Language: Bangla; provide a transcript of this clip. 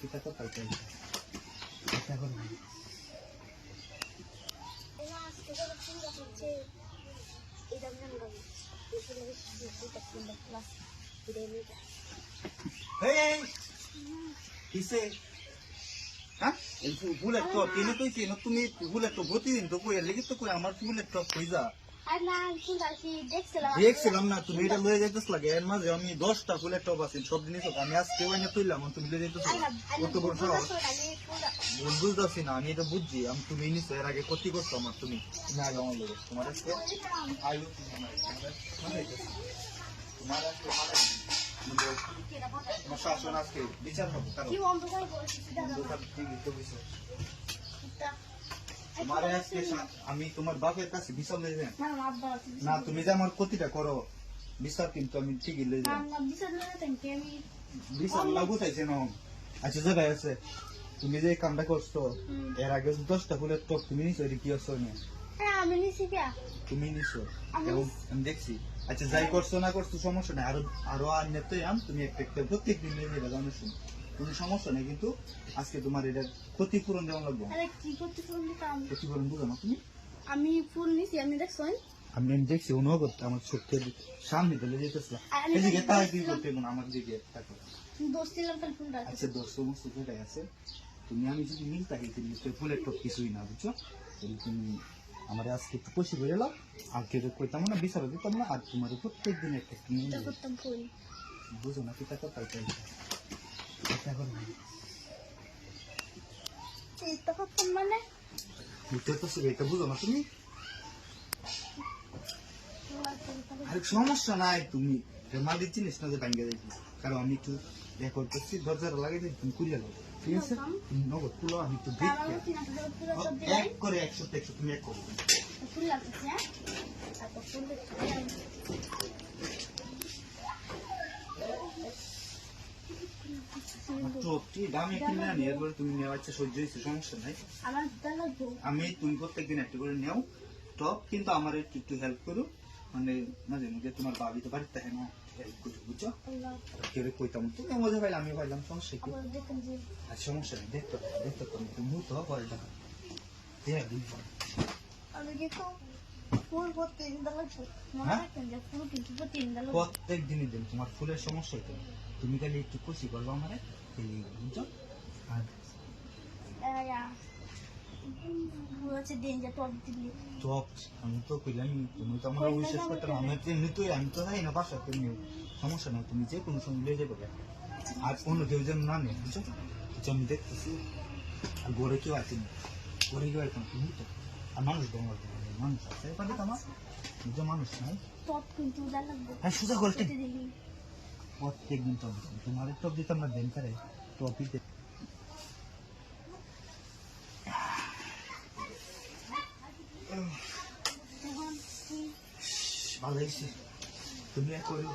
kita তো পাইতে এটা এখন কিসে হ্যাঁ এই বুলেট টপ কিনে তুই কিনো তুমি বুলেট টপ প্রতিদিন তো কই লাগি তো কই আমার বুলেট টপ কই যা দেখছিলাম না তুমি এটা লয়ে যাইতেছ লাগে এর মাঝে আমি 10টা বুলেট টপ আছে সব জিনিস আমি আজকে ওইনে তুইলাম তুমি লয়ে যাইতেছ কত বড় সাহস বুঝতেছি না আমি এটা বুঝছি আমি তুমি নিছো এর আগে ক্ষতি করছো আমার তুমি না আগে আমার লোক তোমার আজকে আয়ু তোমার আজকে তোমার শাসন আজকে বিচার হবে কারণ তোমার আজকে আমি তোমার বাপের কাছে বিচার লয়ে যাই না তুমি যে আমার ক্ষতিটা করো বিচার কিন্তু আমি ঠিকই লয়ে যাই বিচার লাগু চাইছে না আচ্ছা জায়গায় আছে তুমি যে কামটা করছো এর আগে 10টা ফুলের টপ তুমি নিছো এটা কি আসছো না তুমি নিছো আমি দেখছি আচ্ছা যাই করছো না করছো সমস্যা নাই আরো আনতে তুমি একটা প্রত্যেক দিন নিয়ে নেবে জানো কোনো সমস্যা নেই কিন্তু আজকে তোমার এটা ক্ষতিপূরণ দেওয়া লাগবে ক্ষতিপূরণ বুঝো না তুমি আমি ফুল নিছি আমি দেখছো আমি দেখছি অনুভব করতে আমার চোখের সামনে চলে যেতেছিলাম এদিকে তাই কি করতে আমার দিকে আচ্ছা দোষ সমস্ত যেটাই আছে তুমি আমি যদি মিল থাকি তুমি ফুলের টপ কিছুই না বুঝছো তুমি আমার আজকে একটু খুশি করে এলাম আর কেউ কইতাম না বিচার দিতাম না আর তোমার প্রত্যেক দিন একটা বুঝো না কি টাকা পাইতে মানে এটা বুঝো না তুমি আরে সমস্যা নাই তুমি মালিক জিনিস না যে ভাঙ্গে দেখি কারণ আমি একটু ইয়ে করতেছি দরজাটা লাগাই দিই তুমি কুড়িয়ে দাও ঠিক আছে তুমি নগদ তুলো আমি একটু দেখি এক করে 100 তুমি এক করো দামি কিনে আনি এরপরে তুমি নেওয়া ইচ্ছা সহ্য হয়েছে সমস্যা নাই আমি তুমি প্রত্যেকদিন একটা করে নেও টপ কিন্তু আমার একটু হেল্প করো মানে মাঝে মাঝে তোমার ভাবি তো বাড়িতে থাকে না হেল্প করো বুঝছো কেউ কইতাম তুমি মজা পাইলে আমি পাইলাম সমস্যা কি আর সমস্যা নেই দেখতে তুমি তো পরে দেখা প্রত্যেক দিনই দিন তোমার ফুলের সমস্যা হইতো তুমি খালি একটু খুশি করবো আমার বুঝছো আর আমি তো কইলাম তুমি তো আমার বিশ্বাস করতে না আমি এমনিতেই আমি তো জানি না বাসা তুমি সমস্যা নেই তুমি যে কোনো সময় লিয়ে যাবে আর অন্য কেউ যেন না নেই বুঝছো আমি দেখতেছি আর গড়ে কেউ আছে গড়ে কেউ আছে তুমি তো আর মানুষ দঙ্গল মানুষ আছে এখানে তো আমার নিজে মানুষ নাই হ্যাঁ সোজা করে প্রত্যেকদিন টপ দিতাম তোমার টপ দিতাম না দেন করে টপই ভালো হয়েছে তুমি এক করো